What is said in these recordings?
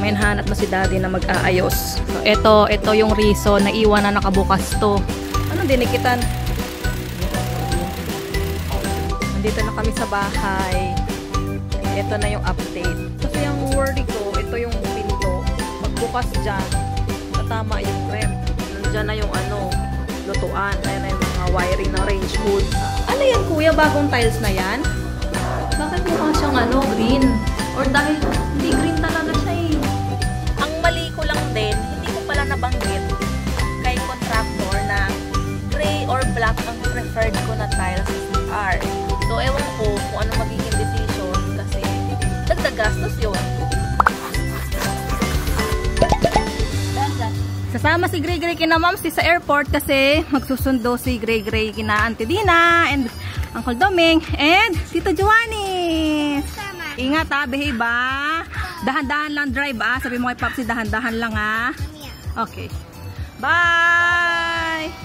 May hanap na si daddy na mag-aayos. So, ito yung reason na iwan na nakabukas to. Ano dinikitan? Nandito na kami sa bahay. Ito na yung update. Kasi yung worry ko, ito yung pinto. Pagbukas dyan, tatama yung rem. Nandyan na yung lutuan. Ayan na yung mga wiring ng range hood. Ano yan kuya? Bagong tiles na yan? Bakit mukha siyang green? Or dahil hindi green talaga siya eh. Ang mali ko lang din, hindi ko pala nabanggit kay contractor na gray or black ang preferred ko na tiles sa CR. So ewan ko kung ano magiging decision kasi dagdag gastos yun. Kasama si Gray Gray kina Mamsi sa airport kasi magsusundo si Gray Gray kina Auntie Dina and Uncle Doming and Tito Joannis. Ingat ha, behave ha. Dahan-dahan lang drive ha. Sabi mo kay Papsi, dahan-dahan lang ha. Okay. Bye!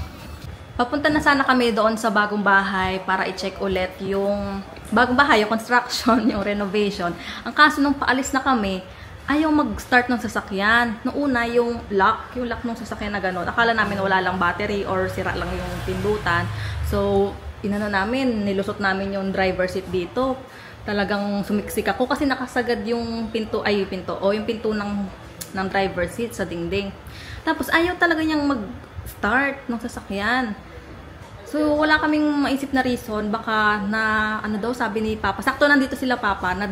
Papunta na sana kami doon sa bagong bahay para i-check ulit yung bagong bahay, yung construction, yung renovation. Ang kaso nung paalis na kami, ayaw mag-start ng sasakyan. Noong una, yung lock ng sasakyan na gano'n. Akala namin wala lang battery or sira lang yung pindutan. So, nilusot namin yung driver seat dito. Talagang sumiksik ako kasi nakasagad yung pinto ng driver seat sa dingding. Tapos, ayaw talaga niyang mag-start ng sasakyan. So, wala kaming maisip na reason. Baka na, sabi ni Papa. Sakto nandito sila Papa na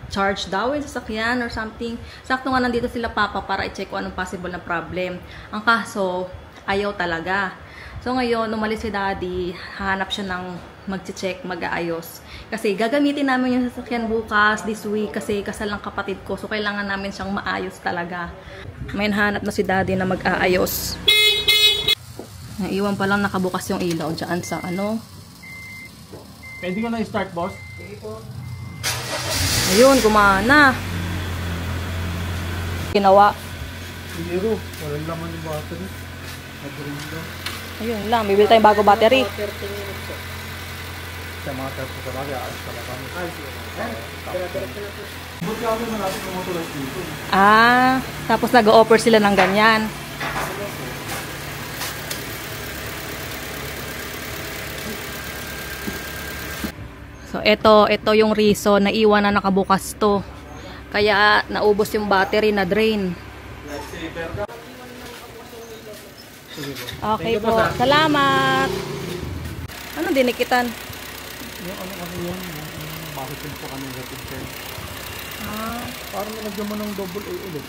charge daw yung sasakyan or something. Sakto nga nandito sila Papa para i-check kung anong possible na problem. Ang kaso, ayaw talaga. So ngayon, umalis si Daddy, hahanap siya ng mag-check, mag-aayos. Kasi gagamitin namin yung sasakyan bukas, this week, kasi kasal ng kapatid ko. So kailangan namin siyang maayos talaga. May hanap na si Daddy na mag-aayos. Naiwan pa lang nakabukas yung ilaw dyan sa Pwede ko na i-start, boss? Sige po. Ayun, gumana. Ginawa. Zero. Walang laman yung battery. Ayun lang, bibili tayong bago battery. Sa mga terpo sa bagay, ayos pala kami. Buti ako na natin ng motorized dito. Tapos nag-o-offer sila ng ganyan. So, ito yung reason na iwan na nakabukas to. Kaya, naubos yung battery na drain. Okay po. Salamat! Ano dinikitan? Yung kasi yun, bakit po kami rapid turn. Parang nalagyan mo ng double A ulit.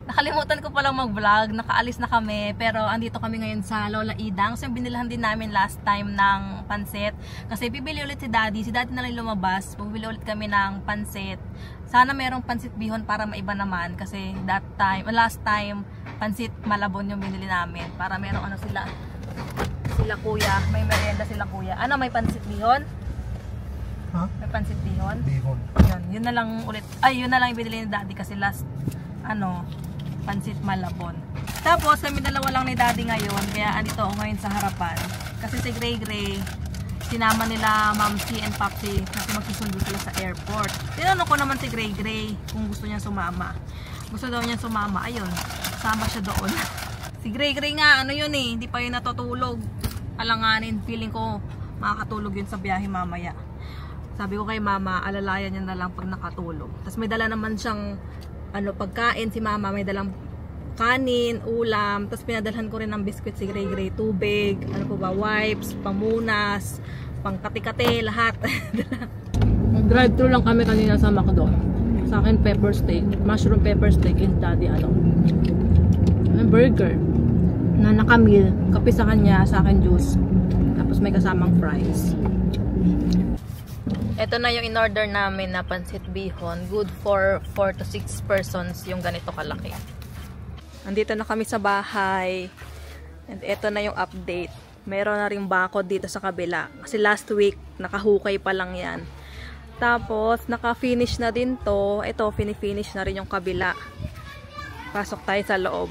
Nakalimutan ko palang mag-vlog, nakaalis na kami, pero andito kami ngayon sa Lola Idang. So binilhan din namin last time ng pansit. Kasi bibili ulit si Daddy na lang lumabas, bibili ulit kami ng pansit. Sana merong pansit bihon para maiba naman. Kasi last time, pansit malabon yung binili namin. Para merong sila kuya, may merienda sila kuya. May pansit bihon? Ha? May pansit bihon? Bihon. Yun na lang ulit. Yun na lang yung binili ni Daddy kasi last, pansit malabon. Tapos, kami dalawa lang ni Daddy ngayon, kaya andito ako ngayon sa harapan. Kasi si Gray Gray, sinama nila Mamsi and Papsi kasi magsusundo sila sa airport. Tinanong ko naman si Gray Gray kung gusto niya sumama. Gusto daw niya sumama. Ayun, sama siya doon. Si Gray Gray nga, hindi pa yun natutulog. Alanganin, feeling ko makakatulog yun sa biyahe mamaya. Sabi ko kay Mama, alalayan niya na lang pag nakatulog. Tapos may dala naman siyang pagkain si Mama, may dalang kanin, ulam, tapos pinadalhan ko rin ng biscuit si Gray Gray, tubig, wipes, pamunas, pangkati-kati, lahat. Nag-drive-thru lang kami kanina sa McDo. Sa akin pepper steak, mushroom pepper steak, and Daddy burger na nakamil, kape sa kanya, sa akin juice, tapos may kasamang fries. Ito na yung in-order namin na pansit bihon. Good for 4 to 6 persons yung ganito kalaki. Andito na kami sa bahay. And ito na yung update. Meron na ring bakod dito sa kabila. Kasi last week, nakahukay pa lang yan. Tapos, naka-finish na din to. Ito, finish na rin yung kabila. Pasok tayo sa loob.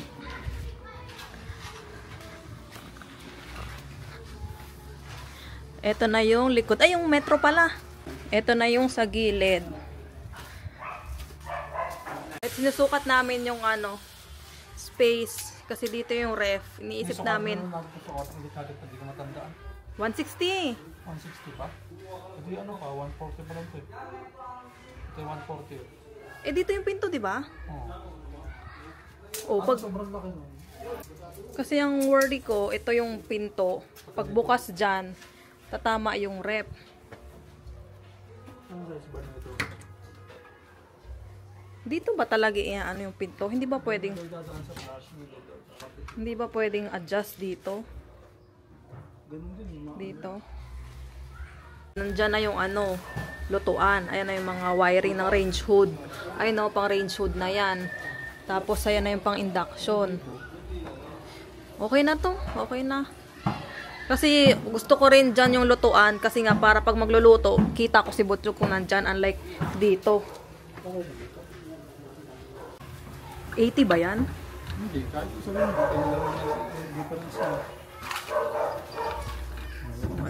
Ito na yung likod. Ay, yung metro pala. Ito na yung sa gilid. At sinusukat namin yung ano, space. Kasi dito yung ref. Iniisip namin. 160. 160 ba? Ito ano pa, 140 pa lang ito. Ito yung 140. Eh dito yung pinto, di ba? Oo. Oh, pag Sobrang laki nun. kasi ang worry ko, ito yung pinto. Pagbukas diyan, tatama yung ref. Ang size ba na ito? Dito ba talaga ano yung pinto? Hindi ba pwedeng adjust dito? Ganun din. Dito. Nandyan na yung ano, lutuan. Ayan na yung mga wiring ng range hood. Ayun na, pang range hood na yan. Tapos ayan na yung pang induction. Okay na to. Okay na. Kasi gusto ko rin dyan yung lutuan. Kasi nga para pag magluluto, kita ko si Butchok kung nandyan. Unlike dito. 80 ba yan? Hindi. Kahit sabihin mo, difference na.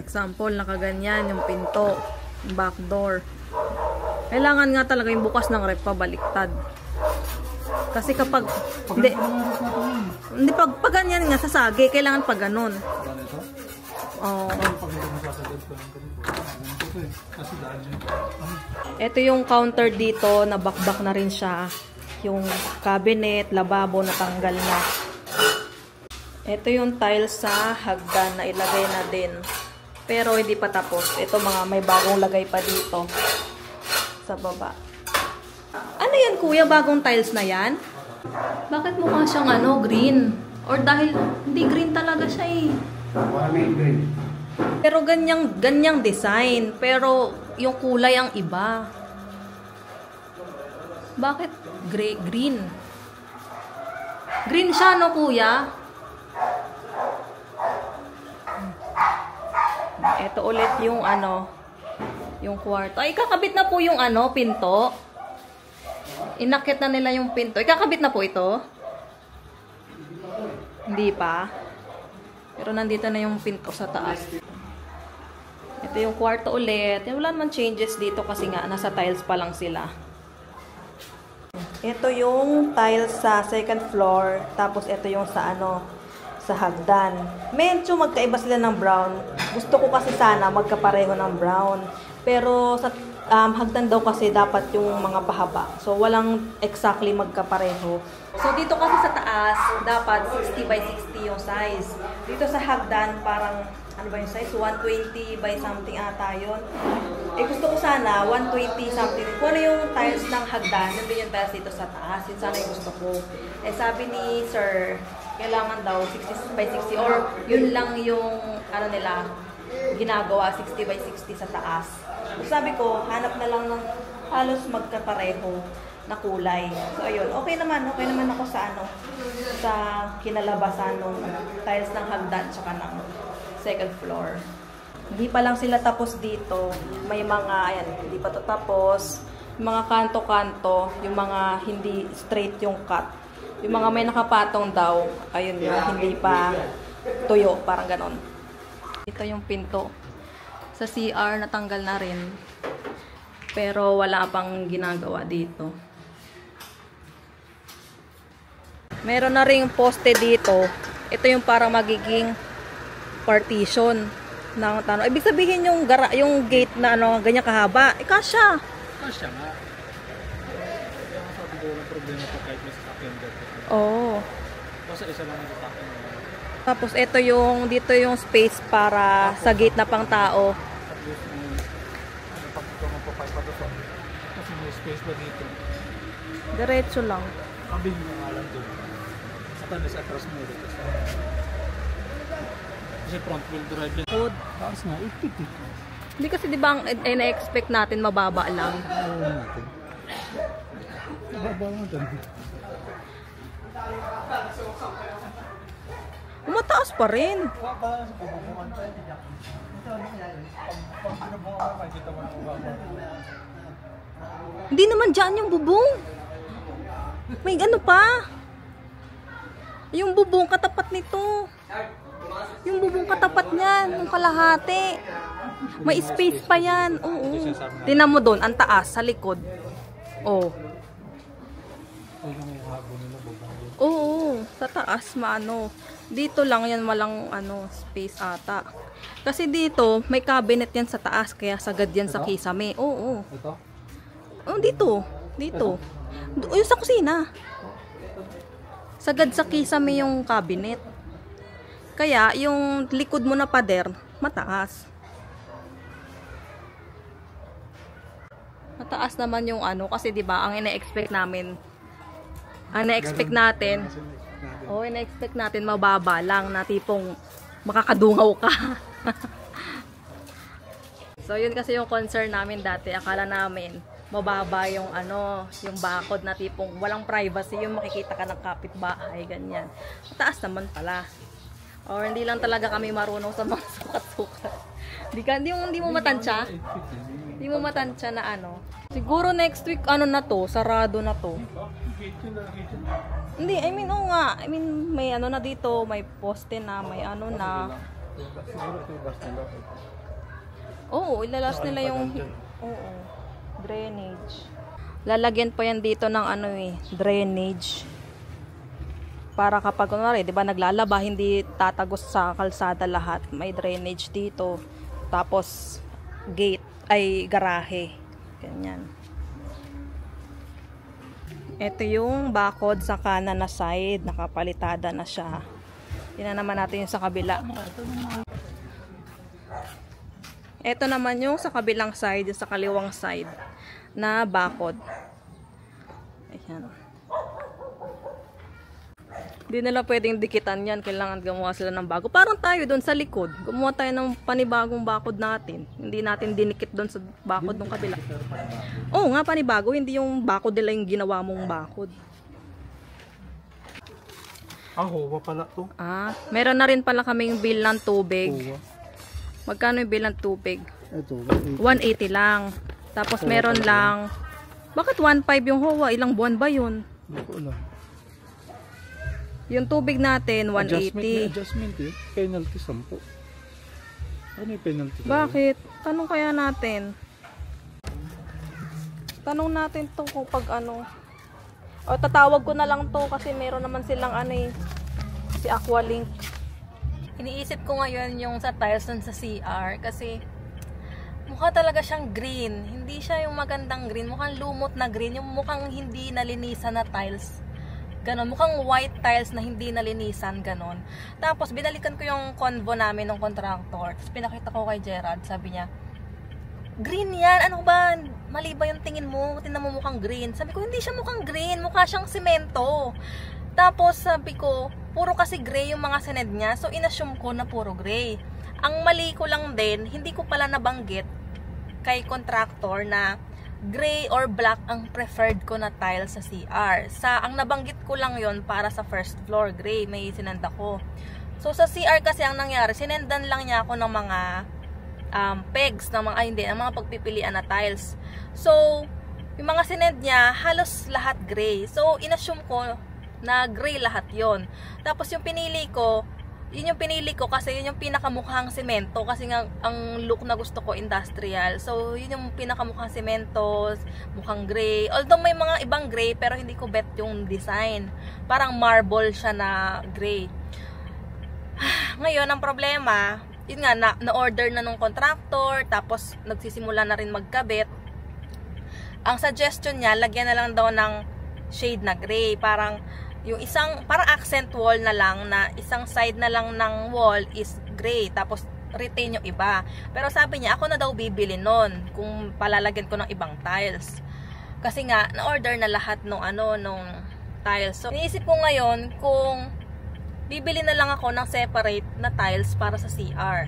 Example, nakaganyan yung pinto. Yung back door. Kailangan nga talaga yung bukas ng ref pabaliktad. Kasi kapag hindi pag ganyan nga sasagi, kailangan pag ganun. Oo. Ito yung counter dito, na bakbak na rin siya. Yung cabinet, lababo natanggal na. Ito yung tiles sa hagdan na ilagay na din. Pero hindi pa tapos. Ito mga may bagong lagay pa dito sa baba. Ano yan kuya? Bagong tiles na yan? Bakit mukha siyang ano, green? Or dahil hindi green talaga siya eh. Green. Pero ganyang design. Pero yung kulay ang iba. Bakit green? Green siya no kuya? Ito ulit yung ano, yung kwarto. Ay, kakabit na po yung ano, pinto. Inakit na nila yung pinto. Ikakabit na po ito? Hindi pa. Pero nandito na yung pinto sa taas. Ito yung kwarto ulit. Wala naman changes dito kasi nga nasa tiles pa lang sila. Ito yung tiles sa second floor. Tapos ito yung sa ano, sa hagdan. Medyo magkaiba sila ng brown. Gusto ko kasi sana magkapareho ng brown. Pero sa hagdan daw kasi dapat yung mga pahaba. So walang exactly magkapareho. So dito kasi sa taas, dapat 60 by 60 yung size. Dito sa hagdan, parang ano ba yung size? 120 by something ata yun. Eh gusto ko sana 120 something. Kung ano yung tiles ng hagdan, yun din yung tiles dito sa taas. Yun sana yung gusto ko. Eh sabi ni sir, kailangan daw 60 by 60 or yun lang yung ano nila ginagawa 60 by 60 sa taas. So, sabi ko, hanap na lang ng halos magkapareho na kulay. So ayun, okay naman ako sa ano, sa kinalabasan ng tiles ng hagdan tsaka ng second floor. Hindi pa lang sila tapos dito. May mga, ayan, hindi pa to tapos. Yung mga kanto-kanto, yung mga hindi straight yung cut. Yung mga may nakapatong daw, ayun yung hindi pa tuyo, parang ganon. Ito yung pinto. Sa CR, natanggal na rin. Pero wala pang ginagawa dito. Meron na ring poste dito. Ito yung parang magiging partition ng tanong. Ibig sabihin yung gate na ano, ganyan kahaba. Kasya. Kasya nga. Sabi ko walang problema pa kahit may sasakyan dito. Oo. Basta isa lang ang sasakyan. Tapos ito yung, dito yung space para sa gate na pang tao. At least pag ito magpapay pa doon. Kasi may space ba dito? Diretso lang. Sabi nyo nga lang doon. At alis atras mo dito. Kasi front wheel drive din. Food. Taas nga, 80. Hindi kasi di ba na-expect natin mababa lang. Oo natin. Mababa natin. Umataas pa rin. Hindi naman dyan yung bubong. May ano pa. Yung bubong katapat nito. Yung bubong katapat niyan. Yung kalahati. May space pa yan. Oo. Tinan mo doon. Ang taas sa likod. Oh. nila babae. Oo, sa taas maano. Dito lang yan walang space ata. Kasi dito may cabinet yan sa taas kaya sagad yan sa Ito? kisame. Oo. Ito? Oh, dito. Dito. Yung sa kusina. Sagad sa kisame yung cabinet. Kaya yung likod mo na pader mataas. Mataas naman yung kasi 'di ba, ang ina-expect natin, ina-expect natin mababa lang na tipong makakadungaw ka. So yun kasi yung concern namin dati, akala namin mababa yung yung bakod na tipong walang privacy, yung makikita ka ng kapitbahay, ganyan. Mataas naman pala. Or hindi lang talaga kami marunong sa mga sukat-sukat. Hindi mo matansya? Hindi mo matansya na Siguro next week na to, sarado na to. Hindi, I mean nga. I mean may na dito, may poste na, may na. Oo, ilalas nila yung drainage. Lalagyan pa yan dito ng drainage. Para kapag kunwari, 'di ba, naglalaba, hindi tatagos sa kalsada lahat. May drainage dito. Tapos gate ay garahe. Ganyan. Ito yung bakod sa kanan na side, nakapalitada na siya. Tingnan naman natin yung sa kabila. Ito naman yung sa kabilang side, yung sa kaliwang side na bakod. Ayan. Hindi nila pwedeng dikitan yan. Kailangan gumawa sila ng bago. Parang tayo doon sa likod. Gumawa tayo ng panibagong bakod natin. Hindi natin dinikit doon sa bakod ng kabila. Oo nga, panibago. Hindi yung bakod nila yung ginawa mong bakod. Huwa pala to. Meron na rin pala kaming bill ng tubig. Huwa. Magkano yung bill ng tubig? Ito, 180 lang. Tapos meron lang. Bakit 1.5 yung Huwa? Ilang buwan ba yun? Hindi ko alam. Yung tubig natin, 180. May adjustment Penalty 10. Ano yung penalty? Bakit? Tanong kaya natin. Tanong natin to kung pag O tatawag ko na lang to kasi meron naman silang si Aqualink. Iniisip ko ngayon yung sa tiles dun sa CR kasi mukha talaga siyang green. Hindi siya yung magandang green. Mukhang lumot na green. Yung mukhang hindi nalinisan na tiles. Ganon. Mukhang white tiles na hindi nalinisan. Ganon. Tapos, binalikan ko yung convo namin ng contractor. Tapos, pinakita ko kay Gerald. Sabi niya, green yan. Ano ba? Mali ba yung tingin mo? Tingnan mo mukhang green. Sabi ko, hindi siya mukhang green. Mukha siyang semento. Tapos, sabi ko, puro kasi gray yung mga sined niya. So, inassume ko na puro gray. Ang mali ko lang din, hindi ko pala nabanggit kay contractor na gray or black ang preferred ko na tile sa CR. Ang nabanggit ko lang yon para sa first floor, gray, may sinenda ko. So sa CR kasi ang nangyari, sinendan lang niya ako ng mga pegs, ng mga pagpipilian na tiles. So, yung mga sinend niya, halos lahat gray. So, inassume ko na gray lahat yon. Tapos yung pinili ko, kasi yun yung pinakamukhang semento kasi nga ang look na gusto ko industrial. So yun yung pinakamukhang semento, mukhang gray. Although may mga ibang gray pero hindi ko bet yung design. Parang marble siya na gray. Ngayon ang problema, yun nga na-order na nung contractor, tapos nagsisimula na rin magkabit. Ang suggestion niya, lagyan na lang daw ng shade na gray, parang yung parang accent wall na lang, na isang side na lang ng wall is gray, tapos retain yung iba. Pero sabi niya, ako na daw bibili nun kung palalagyan ko ng ibang tiles. Kasi nga, na-order na lahat nung tiles. So, iniisip ko ngayon kung bibili na lang ako ng separate na tiles para sa CR.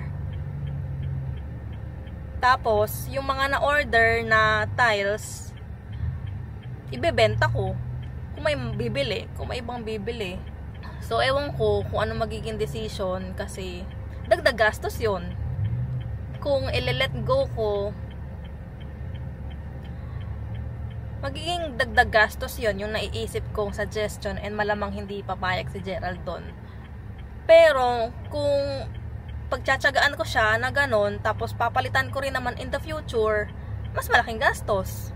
Tapos, yung mga na-order na tiles, ibebenta ko. Kung may bibili, kung may ibang bibili. So, ewan ko kung ano magiging decision kasi dagdag gastos yun. Kung i-let go ko, magiging dagdag gastos yun, yung naiisip kong suggestion, and malamang hindi papayag si Gerald doon. Pero, kung pagtsatsagaan ko siya na ganun, tapos papalitan ko rin naman in the future, mas malaking gastos.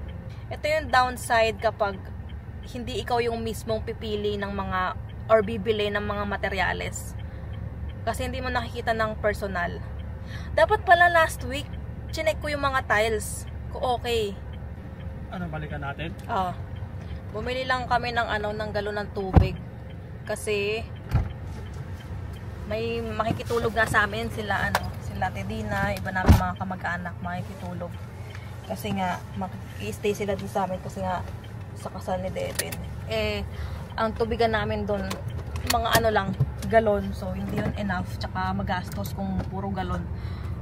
Ito yung downside kapag hindi ikaw yung mismong pipili ng mga or bibili ng mga materyales. Kasi hindi mo nakikita ng personal. Dapat pala last week, chinek ko yung mga tiles. Kung okay. Ano, balikan natin? Bumili lang kami ng ng galon ng tubig. Kasi may makikitulog nga sa amin sila sila Tedina, iba namin mga kamag-anak makikitulog. Kasi nga mag-i-stay sila din sa amin kasi nga sa kasal ni Devin. Ang tubigan namin doon mga lang galon, so hindi yun enough, tsaka magastos kung puro galon.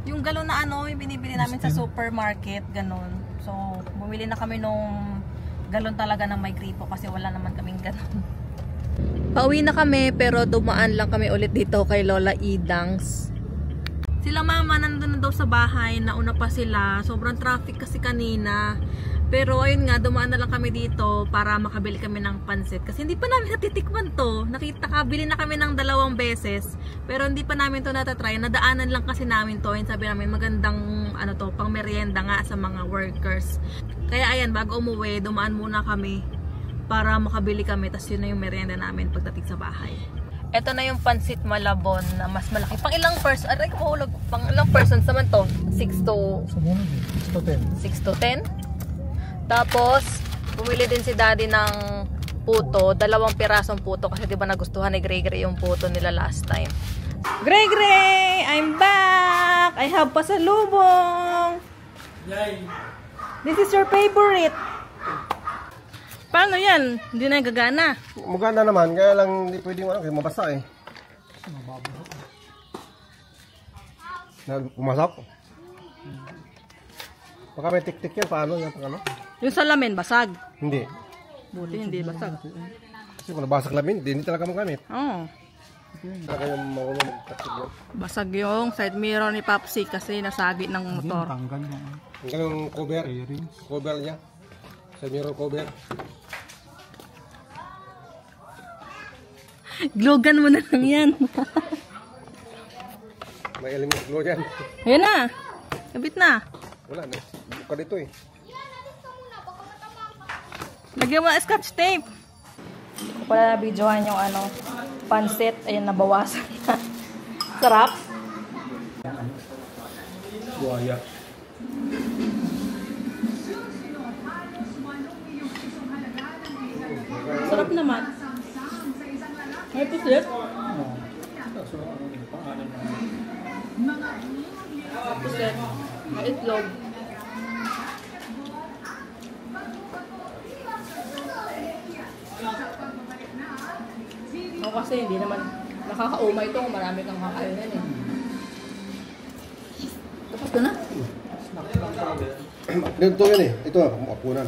Yung galon na yung binibili namin sa supermarket, ganon. So bumili na kami nung galon talaga ng may gripo kasi wala naman kaming ganon. Pauwi na kami pero dumaan lang kami ulit dito kay Lola Idangs. Sila mama nandun na daw sa bahay, nauna pa sila. Sobrang traffic kasi kanina. Pero ayun nga, dumaan na lang kami dito para makabili kami ng pansit. Kasi hindi pa namin natitikman to. Nakabili na kami ng 2 beses. Pero hindi pa namin to natatry. Nadaanan lang kasi namin to. And sabi namin magandang pang merienda nga sa mga workers. Kaya ayan, bago umuwi, dumaan muna kami para makabili kami. Tapos yun na yung merienda namin pagdating sa bahay. Ito na yung pansit Malabon na mas malaki. Pang ilang person? Aray ko mahulog. Pang ilang persons naman to? 6 to 10. 6 to 10? Tapos, bumili din si Daddy ng puto. 2 pirasong puto kasi diba nagustuhan ni Gregory yung puto nila last time. Gregory! I'm back! I have pasalubong! Yay! This is your favorite. Paano yan? Hindi na gagana. Maganda naman, kaya lang hindi pwedeng mabasa eh. Pumasok? Baka may tik-tik yan, paano yan? Yung salamin, basag. Hindi. Buti hindi basag. Kasi kung nabasag lamin, hindi talaga magamit. Oo. Talaga yung maulong magkatsig yan. Basag yung side mirror ni Papsi kasi nasagi ng motor. Tanggal yan. Tanggal yung cover. Cover niya. Sa mirror cover. Glogan mo na lang yan. May element glow yan. Ayan na. Kabit na. Wala na. Buka dito eh. Lagyan mo na scotch tape. Hindi ko pala na-videohan yung pansit. Ayan, nabawasan na. Sarap. Buhaya. Sarap naman. May pusit. Pusit. May itlog. Kasi hindi naman nakakaumay ito kung marami kang kakainan eh. Tapos ko na. Ganito yan eh. Ito, apunan.